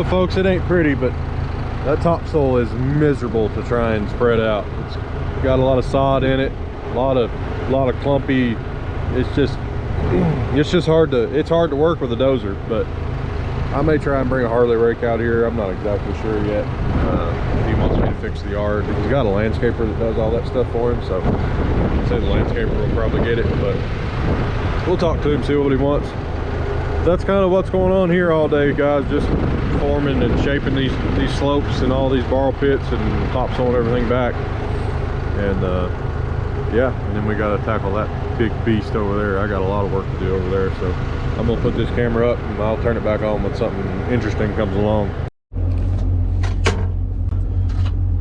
folks, it ain't pretty, but that topsoil is miserable to try and spread out. It's got a lot of sod in it, a lot of clumpy. It's just hard to work with a dozer. But I may try and bring a Harley rake out here. I'm not exactly sure yet. If he wants me to fix the yard, he's got a landscaper that does all that stuff for him, so I'd say the landscaper will probably get it, but we'll talk to him, see what he wants. That's kind of what's going on here all day, guys. Just forming and shaping these slopes and all these borrow pits and topsoil and everything back. And yeah, and then we got to tackle that big beast over there. I got a lot of work to do over there, so I'm gonna put this camera up and I'll turn it back on when something interesting comes along.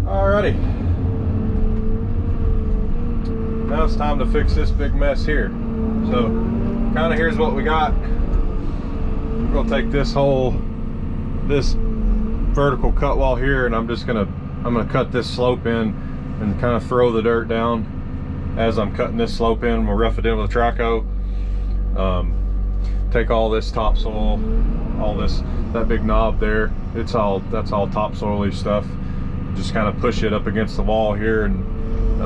Alrighty, now it's time to fix this big mess here. So kind of here's what we got. We're gonna take this vertical cut wall here, and I'm gonna cut this slope in and kind of throw the dirt down as I'm cutting this slope in. We'll rough it in with a traco. Take all this topsoil, that big knob there, that's all topsoil-y stuff. Just kind of push it up against the wall here and you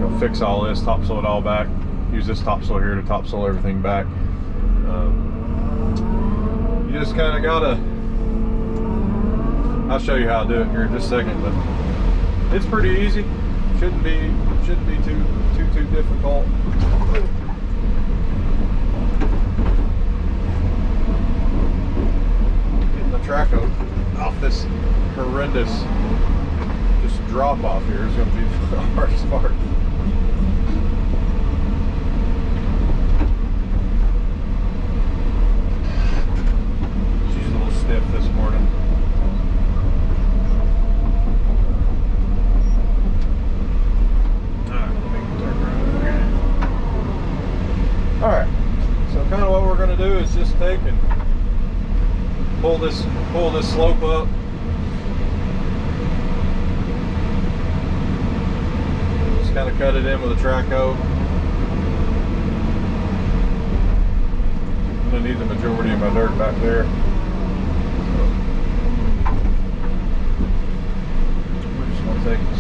know, fix all this, topsoil it all back. Use this topsoil here to topsoil everything back. You just kind of gotta, I'll show you how to do it here in just a second, but it's pretty easy. Shouldn't be too difficult. Getting the traco off this horrendous just drop off here is going to be the hardest part. She's a little stiff this morning. Alright, so kind of what we're going to do is just take and pull this slope up. Just kind of cut it in with a traco. I'm going to need the majority of my dirt back there. We're just going to take and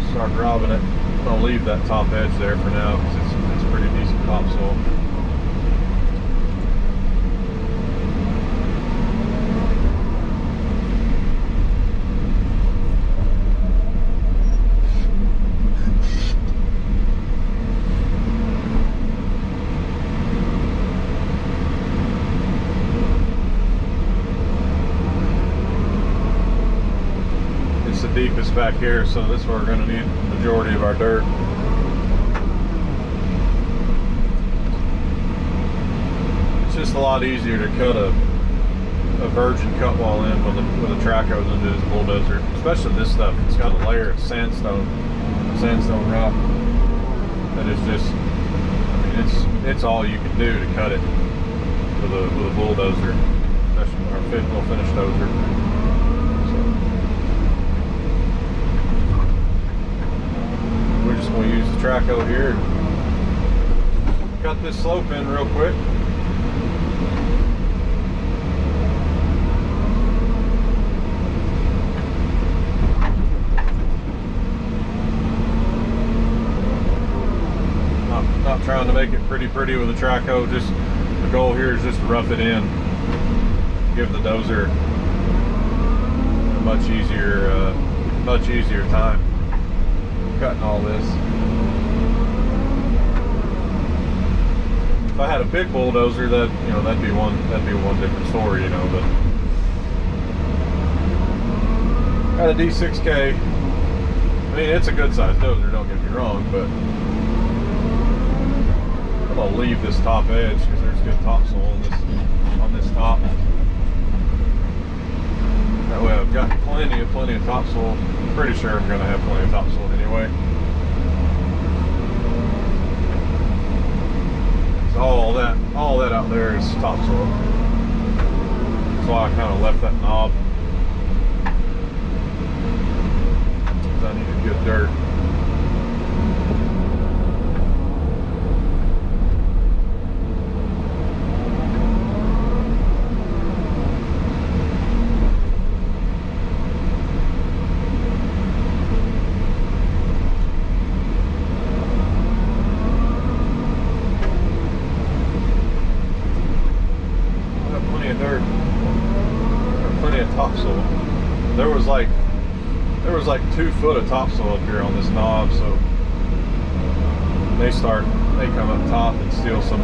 start robbing it. I'm going to leave that top edge there for now because it's pretty decent topsoil. It's the deepest back here, so this is where we're going to need the majority of our dirt. It's just a lot easier to cut a virgin cut wall in with a traco than it is a bulldozer, especially this stuff. It's got a layer of sandstone rock that is just, I mean, it's all you can do to cut it with a bulldozer, especially our little finish dozer. So we're just going to use the traco here and cut this slope in real quick. Not trying to make it pretty with a traco. Just the goal here is just to rough it in, give the dozer a much easier time cutting all this. If I had a big bulldozer, that'd be one different story, you know. But got a D6K. I mean, it's a good sized dozer, don't get me wrong, but I'm gonna leave this top edge because there's good topsoil on this top. That way I've got plenty of topsoil. I'm pretty sure I'm gonna have plenty of topsoil anyway. So all that out there is topsoil. That's why I kind of left that knob, because I needed good dirt. was like 2 foot of topsoil up here on this knob, so they come up top and steal some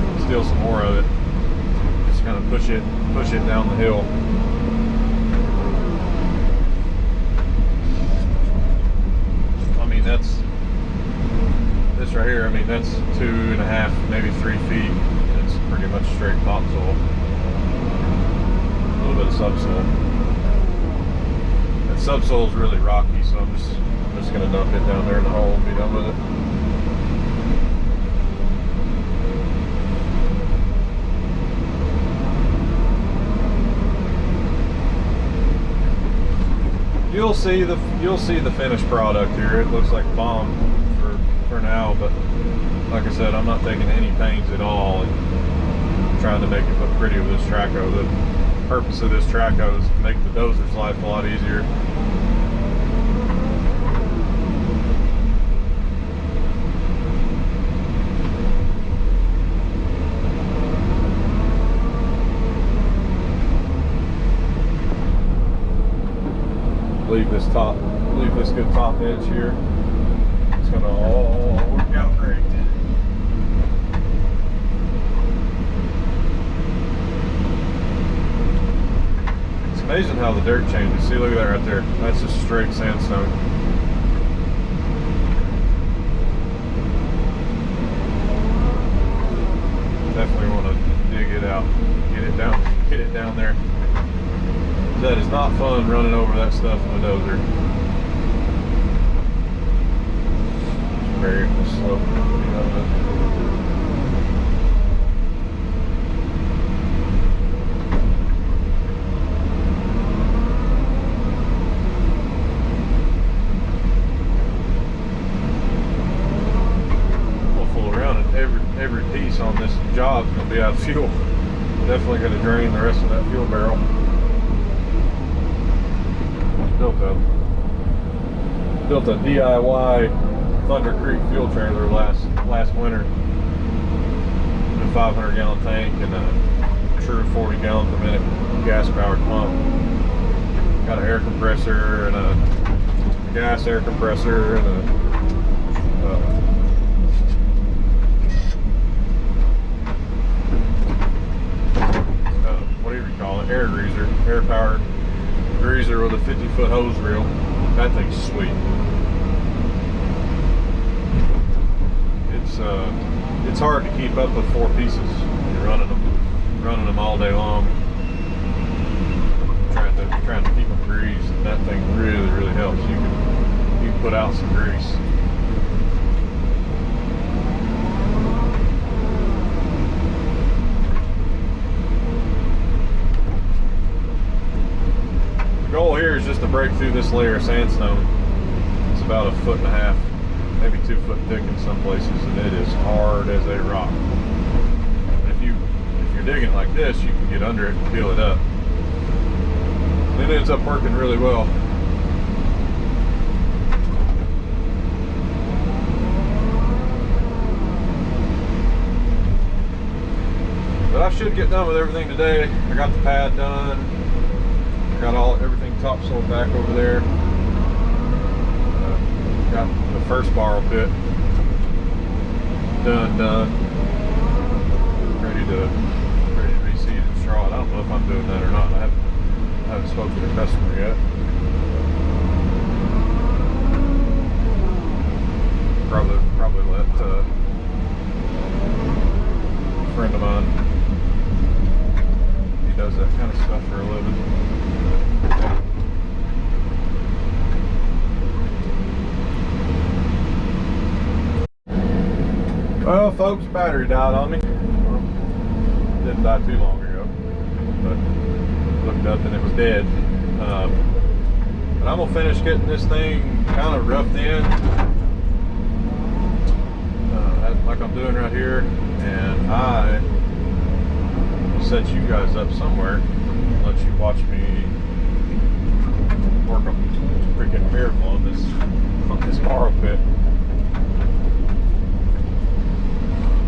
more of it. Just kind of push it down the hill. I mean, this right here, I mean, that's 2.5, maybe 3 feet. It's pretty much straight topsoil. A little bit of subsoil. That subsoil is really rocky, so I'm just gonna dump it down there in the hole and be done with it. You'll see the finished product here. It looks like bomb for now, but like I said, I'm not taking any pains at all and trying to make it look pretty with this Traco. The purpose of this Traco is to make the dozer's life a lot easier. Leave this good top edge here. It's gonna all work out great. It's amazing how the dirt changes. See, look at that right there. That's just straight sandstone. Definitely want to dig it out, get it down there. That is not fun running over that stuff in a dozer. Just bury it in the slope. We'll fool around, and every piece on this job is going to be out of fuel. Definitely going to drain the rest of that fuel barrel. Built a DIY Thunder Creek fuel trailer last winter. A 500-gallon tank and a true 40-gallon per minute gas-powered pump. Got an air compressor and a gas air compressor and a whatever you call it, air greaser, air-powered greaser with a 50-foot hose reel. That thing's sweet. It's hard to keep up with 4 pieces. You're running them all day long, trying to keep them greased. And that thing really helps. You can put out some grease. The goal here is just to break through this layer of sandstone. It's about 1.5 feet, maybe 2 foot thick in some places, and it is hard as a rock. And if you're digging like this, you can get under it and peel it up. It ends up working really well. But I should get done with everything today. I got the pad done. I got everything topsoiled back over there. Got the first barrel pit done. Ready to reseed and straw it. I don't know if I'm doing that or not. I haven't spoken to the customer yet. Probably let a friend of mine. He does that kind of stuff for a living. Well, folks, battery died on me. Well, didn't die too long ago, but looked up and it was dead. But I'm gonna finish getting this thing kind of roughed in, like I'm doing right here, and I will set you guys up somewhere and let you watch me work a freaking miracle on this borrow pit.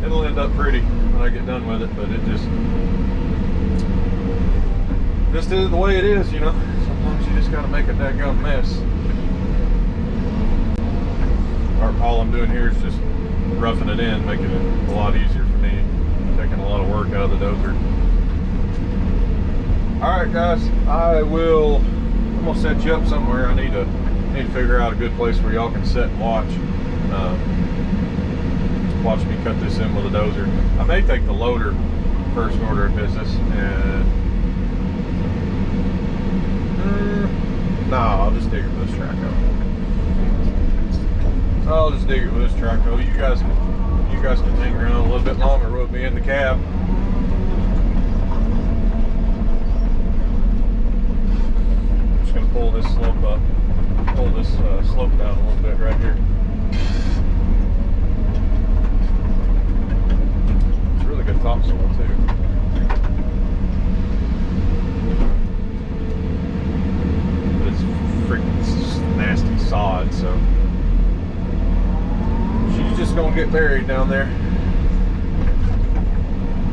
It'll end up pretty when I get done with it, but it just is the way it is, you know. Sometimes you just gotta make a daggone mess. all I'm doing here is just roughing it in, making it a lot easier for me, taking a lot of work out of the dozer. Alright guys, I'm gonna set you up somewhere. I need to figure out a good place where y'all can sit and watch me cut this in with a dozer. I may take the loader first order of business, and no, I'll just dig it with this traco. I'll just dig it with this traco. You guys can hang around a little bit longer with me in the cab. I'm just gonna pull this slope up, pull this slope down a little bit right here. It's really good topsoil too. But it's freaking nasty sod, so she's just gonna get buried down there.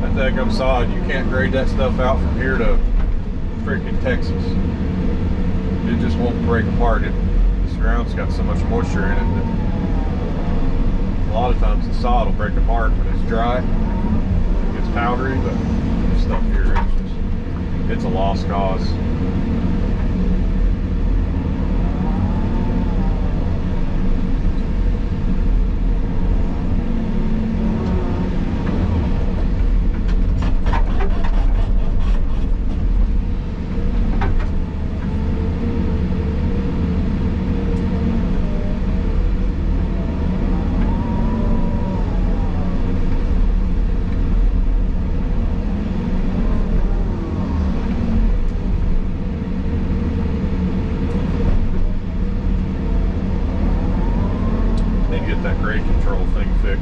That daggum sod, you can't grade that stuff out from here to freaking Texas. It just won't break apart. This ground's got so much moisture in it that a lot of times the sod will break apart when it's dry. It gets powdery, but this stuff here, it's a lost cause.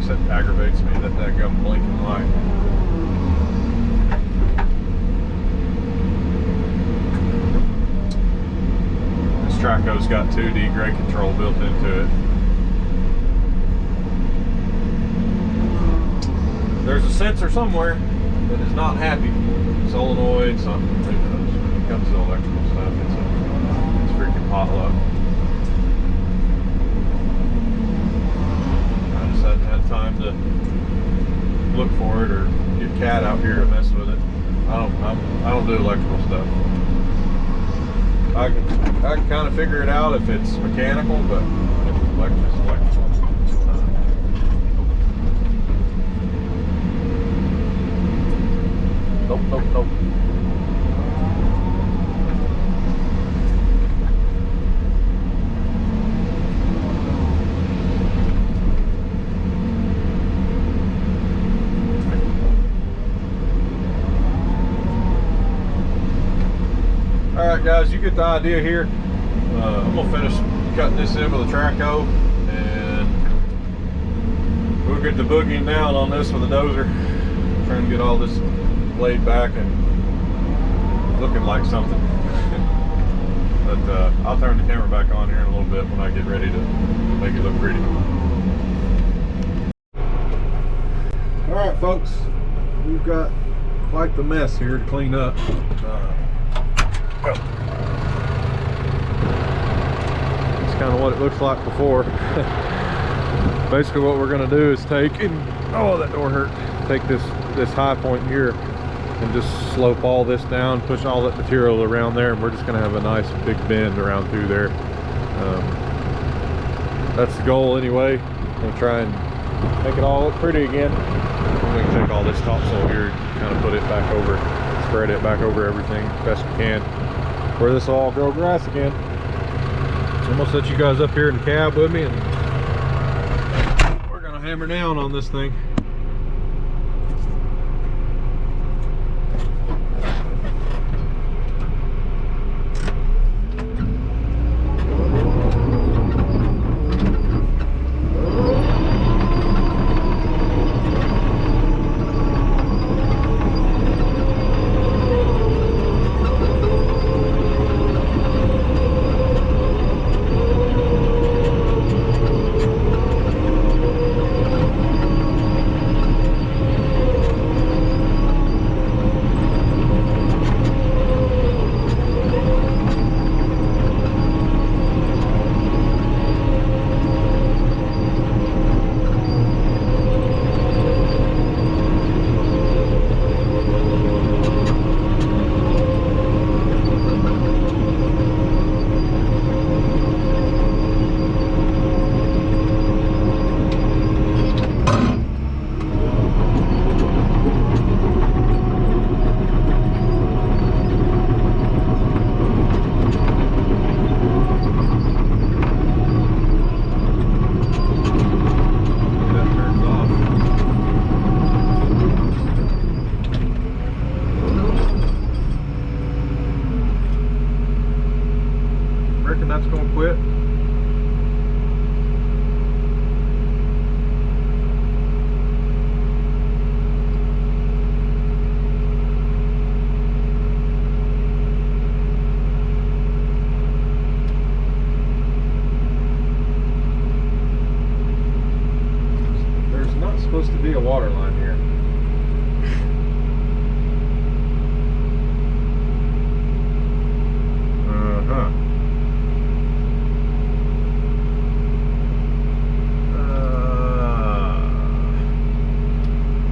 That aggravates me, that daggum blinking light. This traco's got 2D grade control built into it. There's a sensor somewhere that is not happy. Solenoid, something. Who knows? When it comes to electrical stuff, it's freaking potluck. Hadn't had time to look for it or get Cat out here to mess with it. I don't do electrical stuff. I can kind of figure it out if it's mechanical, but if it's electrical. Nope. Alright guys, you get the idea here. I'm going to finish cutting this in with a traco, and we'll get the boogieing down on this with a dozer. Trying to get all this laid back and looking like something. But I'll turn the camera back on here in a little bit when I get ready to make it look pretty. Alright folks, we've got quite the mess here to clean up. It's kind of what it looks like before. Basically what we're going to do is take, oh that door hurt, take this high point here and just slope all this down, push all that material around there, and we're just going to have a nice big bend around through there. That's the goal anyway. I'm going to try and make it all look pretty again. I'm going to take all this topsoil here, kind of put it back over, spread it back over everything as best we can, where this will all grow grass again. So I'm gonna set you guys up here in the cab with me, and we're gonna hammer down on this thing. supposed to be a water line here.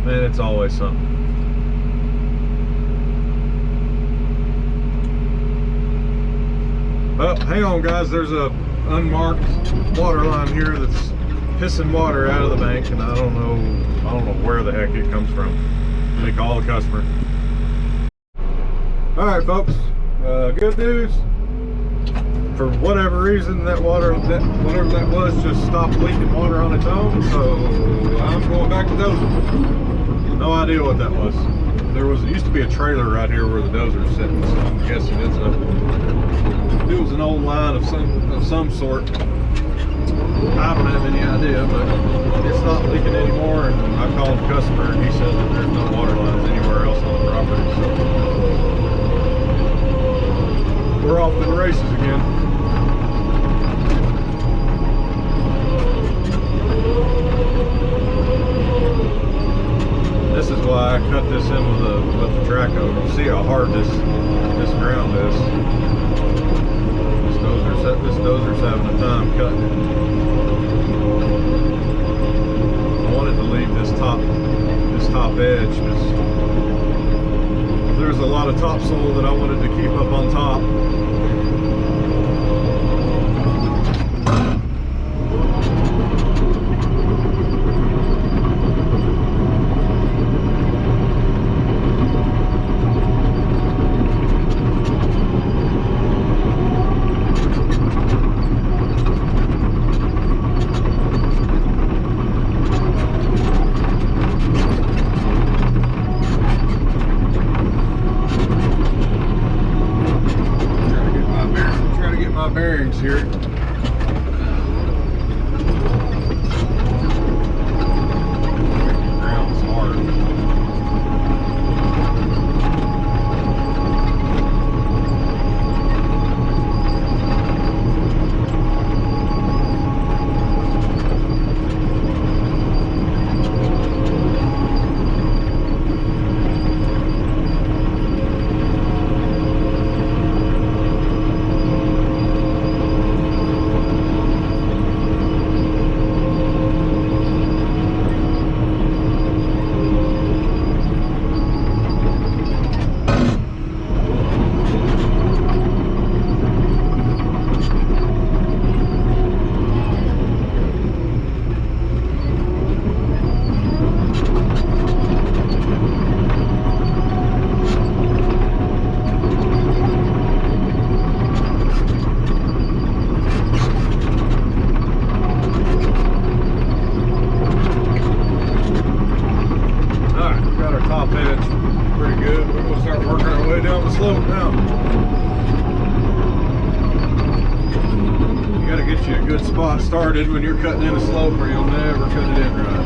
Man, it's always something. Well, hang on guys, there's a unmarked water line here that's pissing water out of the bank, and I don't know where the heck it comes from. They call the customer. All right, folks, good news. For whatever reason, that water, whatever that was, just stopped leaking water on its own. So I'm going back to dozing. No idea what that was. There used to be a trailer right here where the dozer's sitting, so I'm guessing it was an old line of some sort. I don't have any idea, but it's not leaking anymore. And I called the customer, and he said that there's no water lines anywhere else on the property. So we're off to the races again. This is why I cut this in with the track over. You see how hard this ground is. This dozer's having a time cutting it. I wanted to leave this top edge because there's a lot of topsoil that I wanted to keep up on top. Bearings here. Ground's hard. Spot started when you're cutting in a slope, or you'll never cut it in right.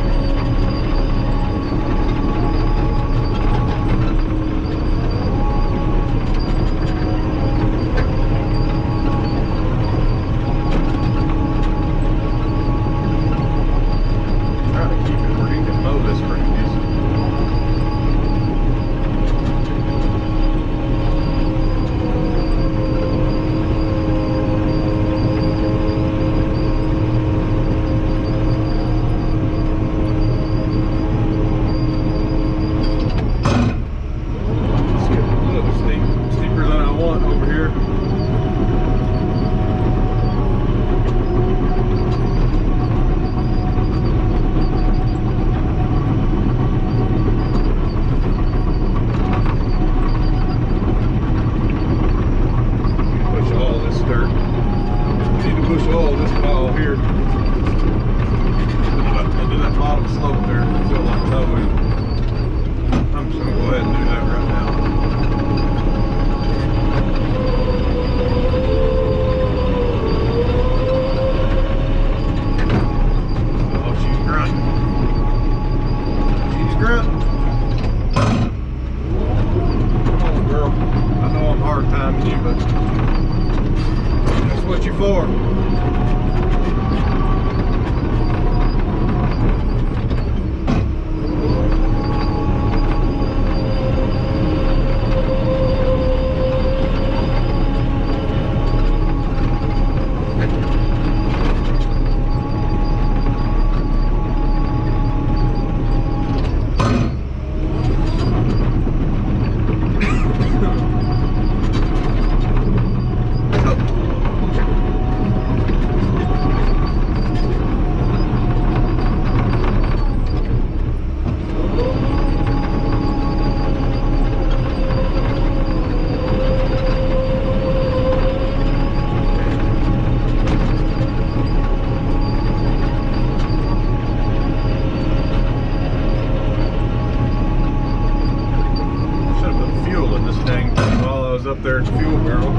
up there at the fuel barrel.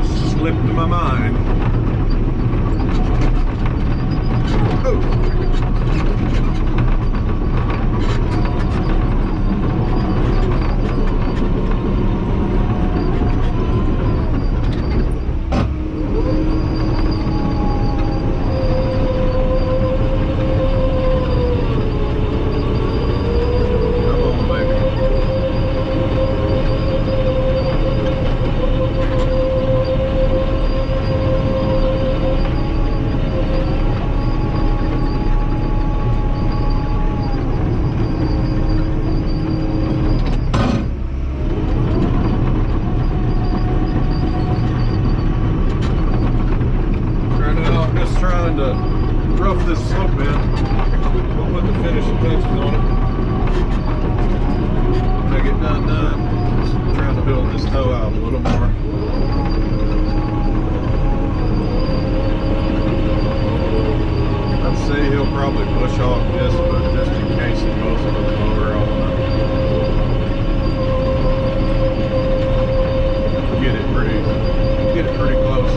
Just slipped to my mind. Oh. Trying to rough this slope in. I'll put the finishing touches on it. When I get done, just trying to build this toe out a little more. I'd say he'll probably push off this, but just in case he goes a little lower on it. Get it pretty close.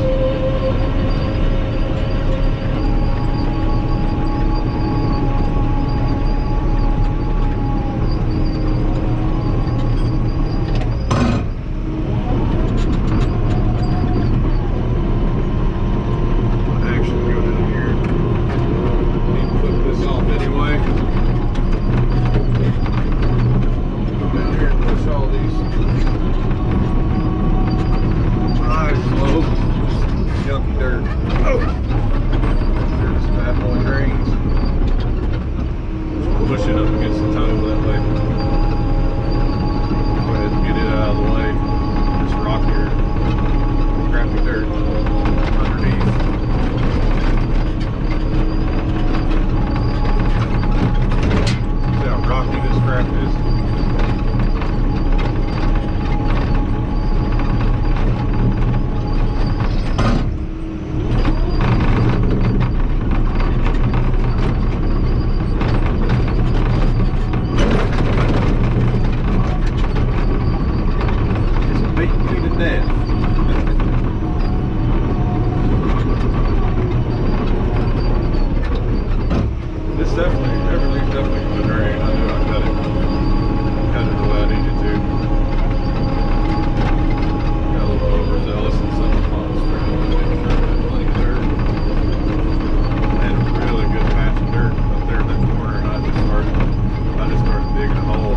Everything's definitely good drain. I knew I cut it the way I needed to. Got a little overzealous in some spots. Plenty of dirt. I had a really good patch of dirt up there in that corner, and I just started digging a hole.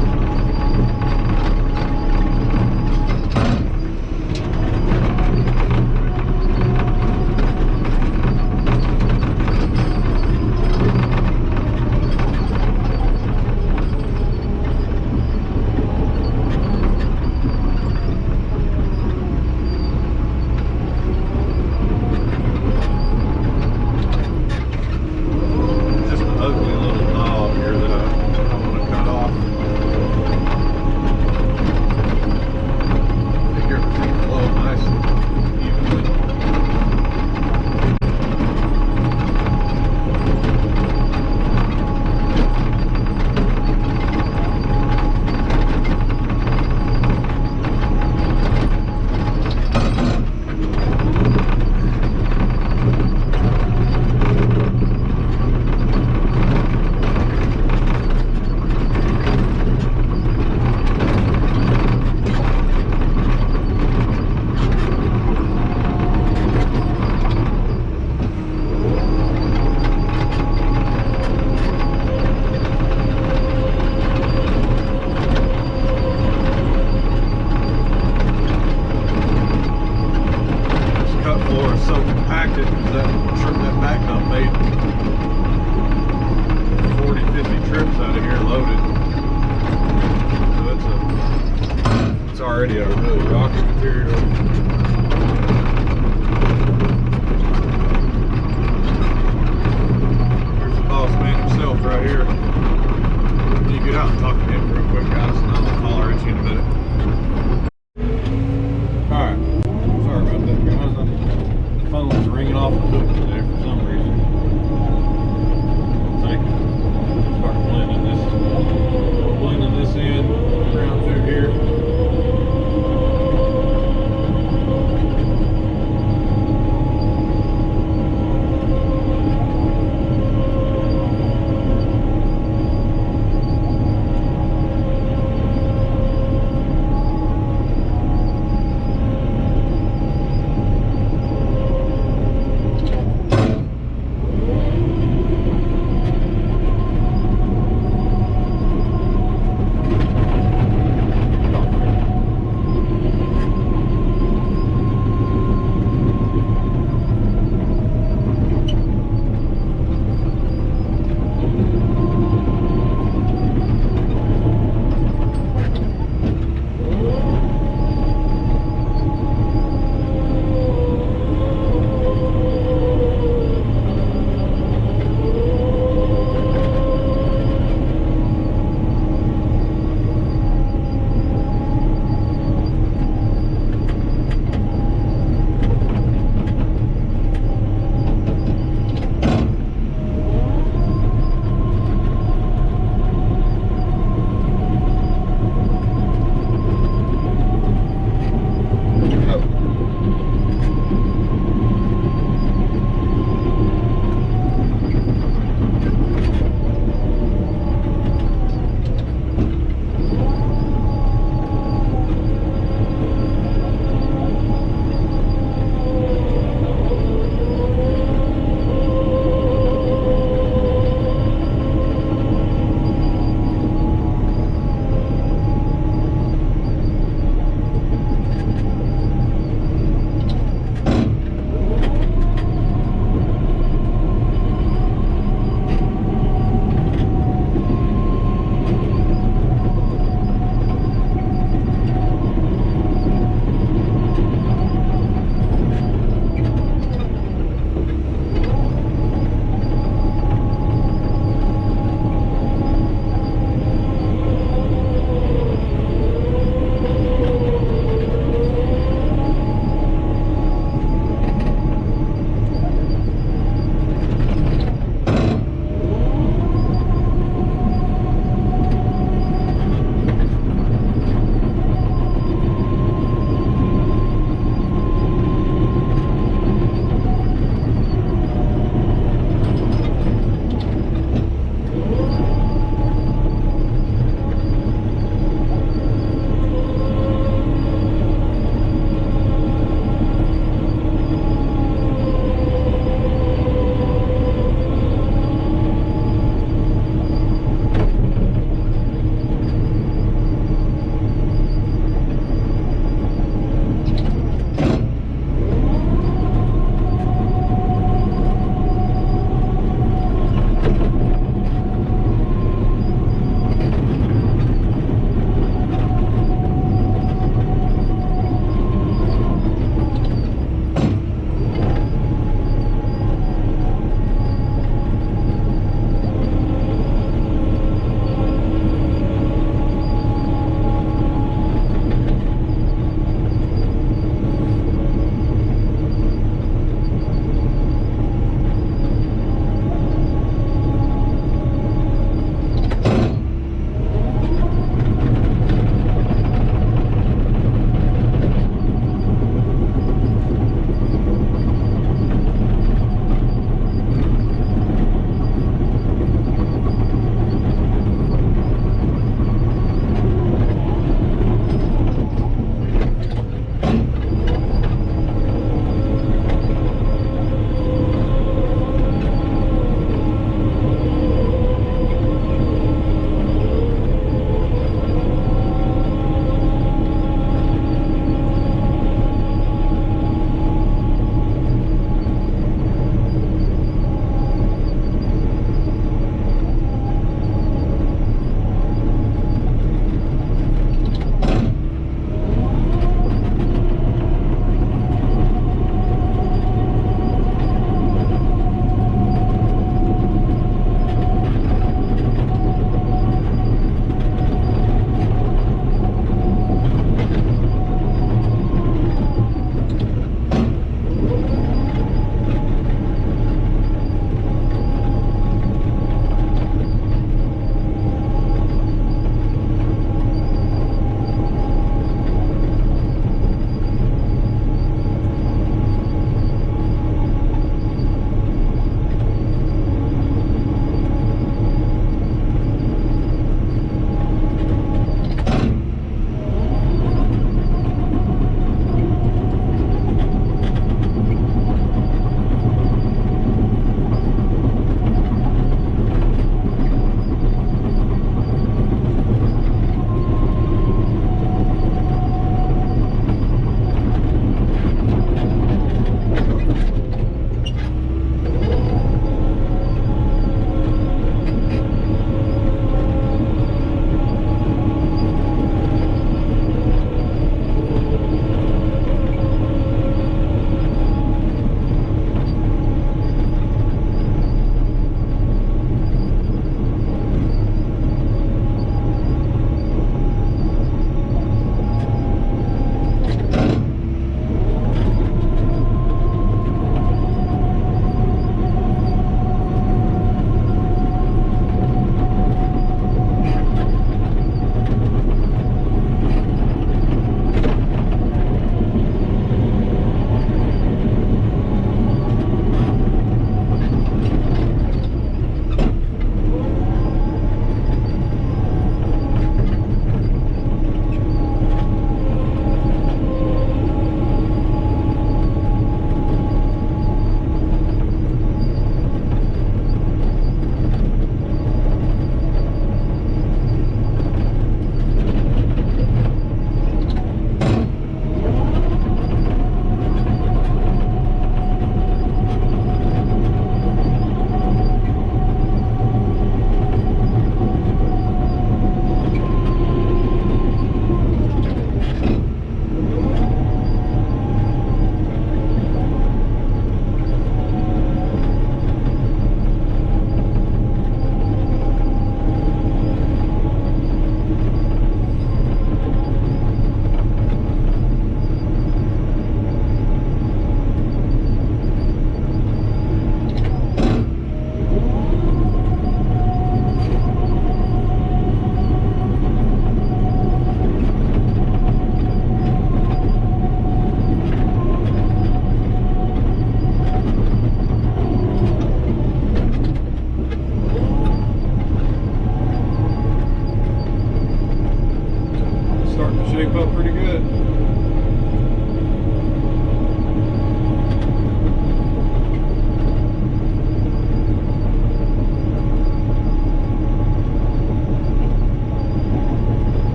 Already a really rocky material. There's the boss man himself right here. You get out and talk to him real quick, guys, and I'll holler at you in a minute. Alright, sorry about that, guys. The phone was ringing off the hook today for some reason. I'll take it. Start blending this in around through here.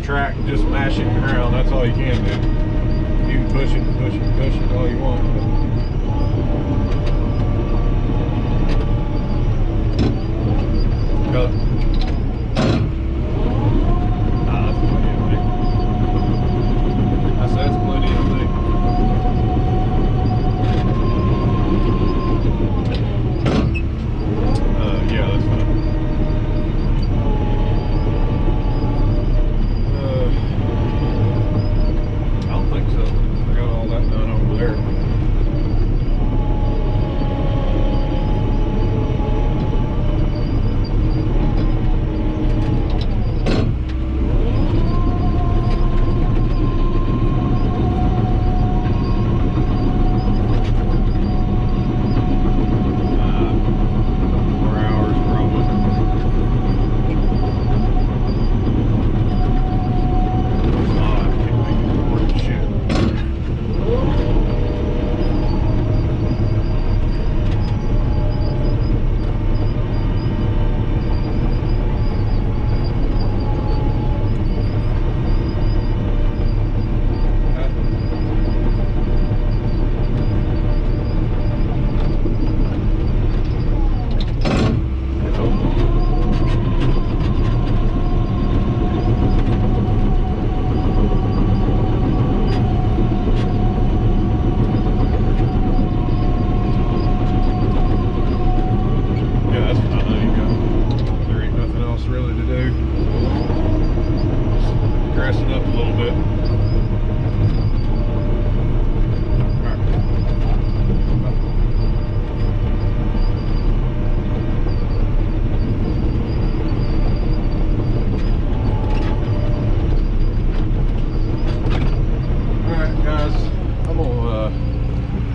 track and just mash it in the ground. That's all you can do. You can push it, push it, push it all you want. But that's plenty of thing. I said that's plenty of thing. Yeah, that's fine. I don't think so. I got all that done over there.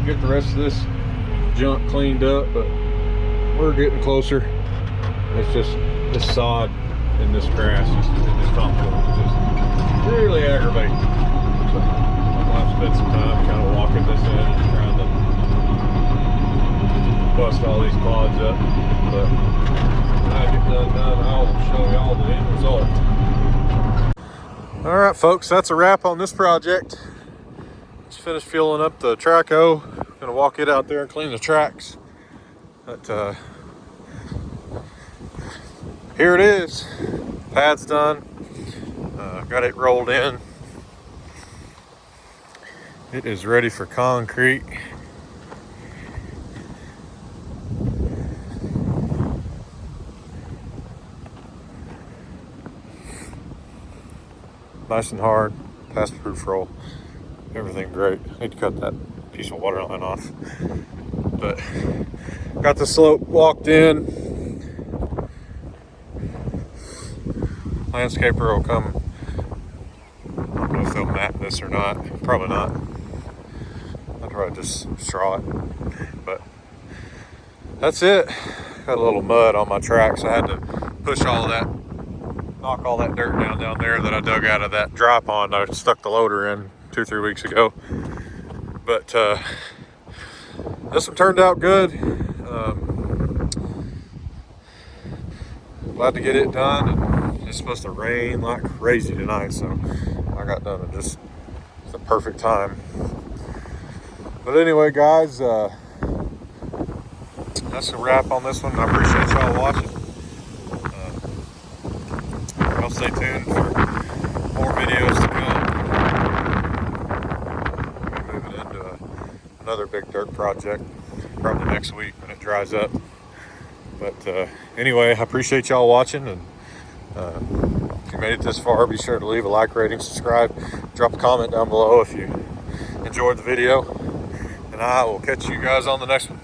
Get the rest of this junk cleaned up, but we're getting closer. It's just this sod and this grass, just this topsoil, is just really aggravating. So I'm gonna have to spend some time kind of walking this in and trying to bust all these clods up. But when I get done, I'll show y'all the end result. All right, folks, that's a wrap on this project. Just finished fueling up the Traco. Gonna walk it out there and clean the tracks. But here it is. Pad's done. Got it rolled in. It is ready for concrete. Nice and hard. Past proof roll. Everything great. Need to cut that piece of water line off. But got the slope walked in. Landscaper will come. I don't know if they'll mat this or not. Probably not. I'd probably just straw it. But that's it. Got a little mud on my tracks. I had to push all that, knock all that dirt down there that I dug out of that dry pond I stuck the loader in 2-3 weeks ago. But this one turned out good. Glad to get it done. And it's supposed to rain like crazy tonight, so I got done at just the perfect time. But anyway, guys, that's a wrap on this one. I appreciate y'all watching. Y'all stay tuned for more videos to come. We'll be moving into another big dirt project probably next week when it dries up. But anyway, I appreciate y'all watching, and if you made it this far, be sure to leave a like, rating, subscribe, drop a comment down below if you enjoyed the video, and I will catch you guys on the next one.